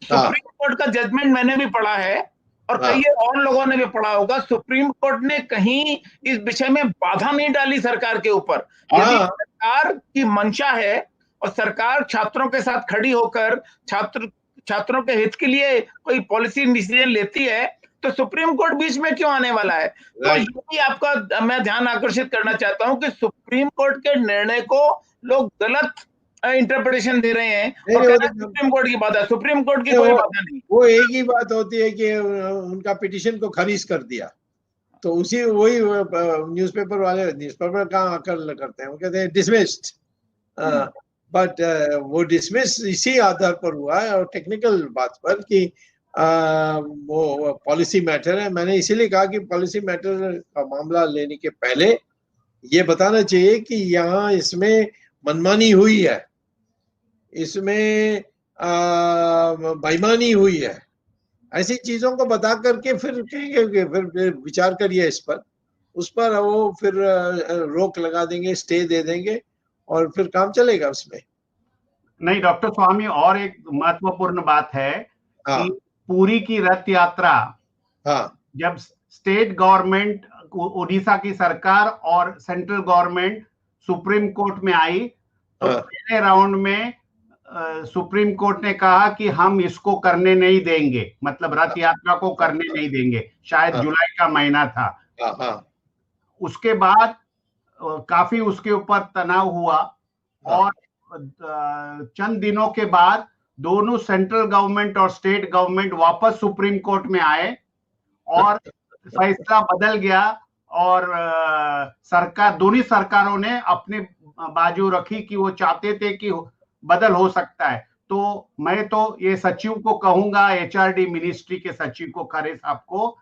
सुप्रीम कोर्ट का जजमेंट मैंने भी पढ़ा है, और कई और लोगों ने भी पढ़ा होगा. सुप्रीम कोर्ट ने कहीं इस विषय में बाधा नहीं डाली सरकार के ऊपर. यदि सरकार की मंशा है और सरकार छात्रों के साथ खड़ी होकर छात्रों के हित के लिए कोई पॉलिसी डिसीजन लेती है, तो सुप्रीम कोर्ट बीच में क्यों आने वाला है? तो ये भी आपका मैं ध्यान आकर्षित करना चाहता हूं कि सुप्रीम कोर्ट के निर्णय को लोग गलत इंटरप्रिटेशन दे रहे हैं, और कह रहे हैं सुप्रीम कोर्ट की बात है. सुप्रीम कोर्ट की कोई बात नहीं. वो एक ही बात होती है कि उनका पिटीशन को खारिज कर दिया, तो वही न्यूज़पेपर कहाँ आकर करते हैं, वो कहते हैं डिसमिस्ड. बट वो डिसमिस इसी आधार पर हुआ है, और टेक्निकल बात पर कि वो पॉलिसी मैटर है. मैंने इसीलिए कहा कि पॉलिसी मैटर का मामला लेने के पहले ये बताना चाहिए कि यहाँ इसमें मनमानी हुई है, इसमें बेईमानी हुई है, ऐसी चीजों को बता करके फिर कहेंगे कि फिर विचार करिए इस पर, उस पर वो फिर रोक लगा देंगे, स्टे दे देंगे और फिर काम चलेगा उसमें। नहीं डॉक्टर स्वामी, और एक महत्वपूर्ण बात है हाँ कि पुरी की रथ यात्रा हाँ जब स्टेट गवर्नमेंट, उड़ीसा की सरकार और सेंट्रल गवर्नमेंट सुप्रीम कोर्ट में आई, तो हाँ। पहले राउंड में सुप्रीम कोर्ट ने कहा कि हम इसको करने नहीं देंगे, मतलब रथ यात्रा को करने नहीं देंगे, शायद हाँ। जुलाई का महीना था। हाँ हाँ उसके बाद काफी उसके ऊपर तनाव हुआ, हाँ। और चंद दिनों के बाद दोनों सेंट्रल गवर्नमेंट और स्टेट गवर्नमेंट वापस सुप्रीम कोर्ट में आए और फैसला बदल गया, और सरकार, दोनों सरकारों ने अपने बाजू रखी कि वो चाहते थे कि बदल हो सकता है। तो मैं तो ये सचिव को कहूंगा, एचआरडी मिनिस्ट्री के सचिव को, खरे साहब को,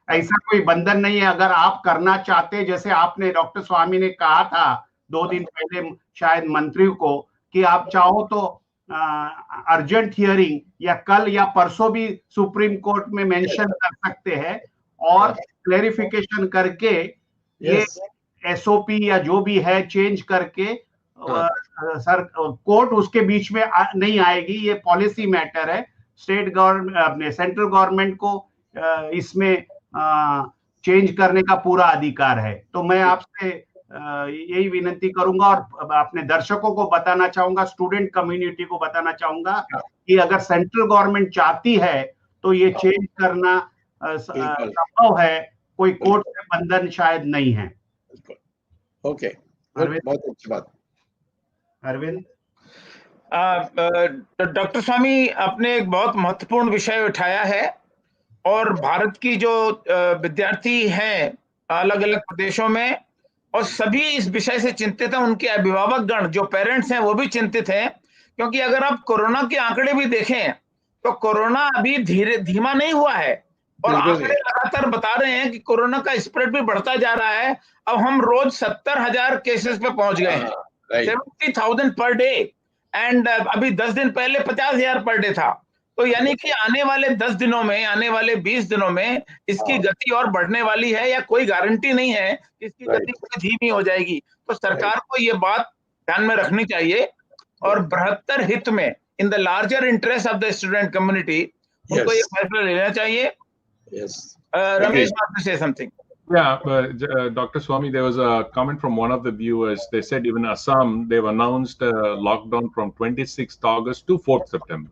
ऐसा कोई बंधन नहीं है। अगर आप करना चाहते, जैसे आपने डॉक्टर स्वामी ने कहा था 2 दिन पहले शायद मंत्री को, कि आप चाहो तो अर्जेंट हियरिंग या कल या परसों भी सुप्रीम कोर्ट में मेंशन कर सकते हैं और क्लेरिफिकेशन करके ये एसओपी या जो भी है चेंज करके सर कोर्ट उसके बीच में नहीं आएगी। ये पॉलिसी मैटर है, स्टेट गवर्नमेंट, अपने सेंट्रल गवर्नमेंट को इसमें चेंज करने का पूरा अधिकार है। तो मैं आपसे यही विनती करूंगा और अपने दर्शकों को बताना चाहूंगा, स्टूडेंट कम्युनिटी को बताना चाहूंगा कि अगर सेंट्रल गवर्नमेंट चाहती है तो ये चेंज करना संभव है, कोई कोर्ट से बंधन शायद नहीं है। ओके, बहुत अच्छी बात। अरविंद। डॉक्टर स्वामी, आपने एक बहुत महत्वपूर्ण विषय उठाया है, और भारत की जो विद्यार्थी हैं अलग अलग प्रदेशों में, और सभी इस विषय से चिंतित हैं, उनके अभिभावक गण जो पेरेंट्स हैं वो भी चिंतित हैं, क्योंकि अगर आप कोरोना के आंकड़े भी देखें तो कोरोना अभी धीमा नहीं हुआ है, और आंकड़े लगातार बता रहे हैं कि कोरोना का स्प्रेड भी बढ़ता जा रहा है। अब हम रोज 70,000 केसेस पे पहुंच गए हैं, 70,000 पर डे, एंड अभी 10 दिन पहले 50,000 पर डे था। तो यानी कि आने वाले 10 दिनों में, आने वाले 20 दिनों में इसकी गति और बढ़ने वाली है, या कोई गारंटी नहीं है कि इसकी गति धीमी हो जाएगी। तो सरकार को ये बात ध्यान में रखनी चाहिए, और बृहत्तर हित में, in the larger interest of the student community, उनको ये फैसला लेना चाहिए। Ramesh wants to say something. Yeah, Dr. Swamy, there was a comment from one of the viewers. They said even Assam, they've announced a lockdown from 26th August to 4th September.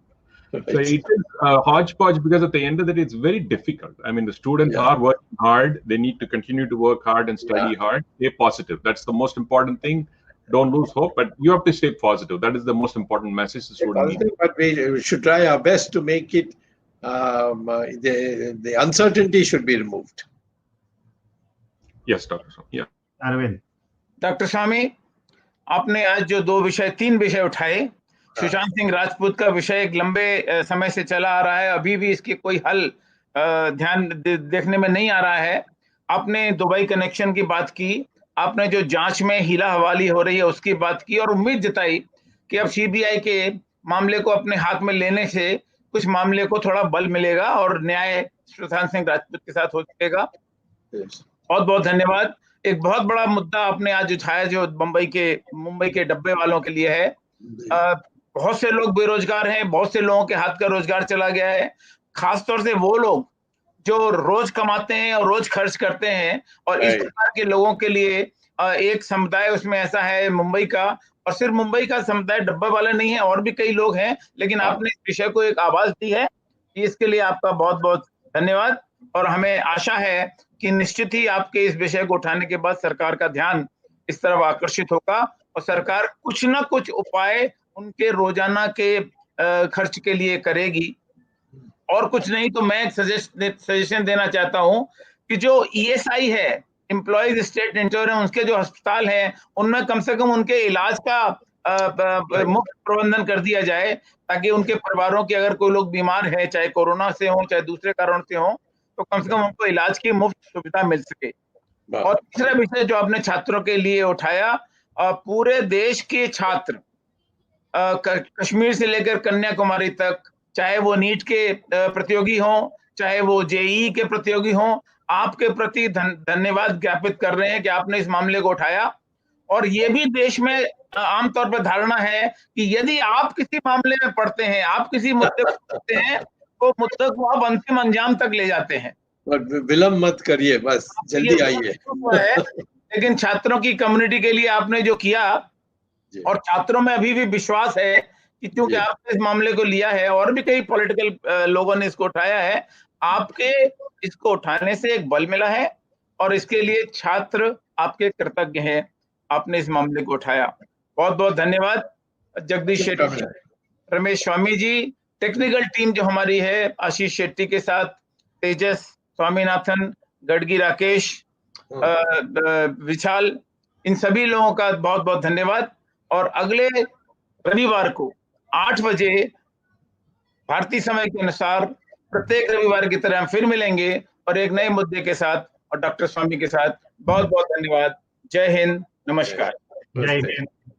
So it is a hodgepodge, because at the end of the day, it's very difficult. I mean, the students are working hard. They need to continue to work hard and study hard. Stay positive. That's the most important thing. Don't lose hope, but you have to stay positive. That is the most important message the student needs. But we should try our best to make it, the uncertainty should be removed. Yes, Dr. Swamy. Yeah. Arvind. Doctor Swamy, आपने आज जो 3 विषय उठाए, सुशांत सिंह राजपूत का विषय एक लंबे समय से चला आ रहा है, अभी भी इसके कोई हल ध्यान देखने में नहीं आ रहा है। आपने दुबई कनेक्शन की बात की, आपने जो जांच में हीला हवाली हो रही है उसकी बात की, और उम्मीद जताई कि अब सीबीआई के मामले को अपने हाथ में लेने से कुछ मामले को थोड़ा बल मिलेगा और न्याय सुशांत सिंह राजपूत के साथ हो सकेगा। बहुत बहुत धन्यवाद। एक बहुत बड़ा मुद्दा आपने आज उठाया जो मुंबई के डब्बे वालों के लिए है। बहुत से लोग बेरोजगार हैं, बहुत से लोगों के हाथ का रोजगार चला गया है, खासतौर से वो लोग जो रोज कमाते हैं और रोज खर्च करते हैं, और इस प्रकार के लोगों के लिए एक समुदाय उसमें ऐसा है मुंबई का, और सिर्फ मुंबई का समुदाय डब्बा वाला नहीं है, और भी कई लोग हैं, लेकिन आपने इस विषय को एक आवाज दी है, इसके लिए आपका बहुत बहुत धन्यवाद। और हमें आशा है कि निश्चित ही आपके इस विषय को उठाने के बाद सरकार का ध्यान इस तरफ आकर्षित होगा, और सरकार कुछ ना कुछ उपाय उनके रोजाना के खर्च के लिए करेगी। और कुछ नहीं तो मैं सजेशन देना चाहता हूं कि जो ईएसआई है, एम्प्लॉइज स्टेट इंश्योरेंस, उसके जो अस्पताल हैं उनमें कम से कम उनके इलाज का मुफ्त प्रबंधन कर दिया जाए, ताकि उनके परिवारों के अगर कोई लोग बीमार है, चाहे कोरोना से हो चाहे दूसरे कारण से हो, तो कम से कम उनको इलाज की मुफ्त सुविधा मिल सके। और तीसरा विषय जो आपने छात्रों के लिए उठाया, पूरे देश के छात्र कश्मीर से लेकर कन्याकुमारी तक, चाहे वो नीट के प्रतियोगी हों, चाहे वो जेईई के प्रतियोगी हों, आपके प्रति धन्यवाद ज्ञापित कर रहे हैं कि आपने इस मामले को उठाया। और ये भी देश में आमतौर पर धारणा है कि यदि आप किसी मामले में पढ़ते हैं, आप किसी मुद्दे को पढ़ते हैं, तो मुद्दे को आप अंतिम अंजाम तक ले जाते हैं। और विलंब मत करिए, बस जल्दी आइए। लेकिन छात्रों की कम्युनिटी के लिए आपने जो किया, और छात्रों में अभी भी विश्वास है कि क्योंकि आपने इस मामले को लिया है, और भी कई पॉलिटिकल लोगों ने इसको उठाया है, आपके इसको उठाने से एक बल मिला है, और इसके लिए छात्र आपके कृतज्ञ हैं। आपने इस मामले को उठाया, बहुत बहुत धन्यवाद। जगदीश शेट्टी, रमेश स्वामी जी, टेक्निकल टीम जो हमारी है, आशीष शेट्टी के साथ तेजस, स्वामीनाथन, गडगी राकेश, विशाल, इन सभी लोगों का बहुत बहुत धन्यवाद। और अगले रविवार को 8 बजे भारतीय समय के अनुसार प्रत्येक रविवार की तरह हम फिर मिलेंगे और एक नए मुद्दे के साथ और डॉक्टर स्वामी के साथ। बहुत बहुत धन्यवाद। जय हिंद, नमस्कार। जय हिंद।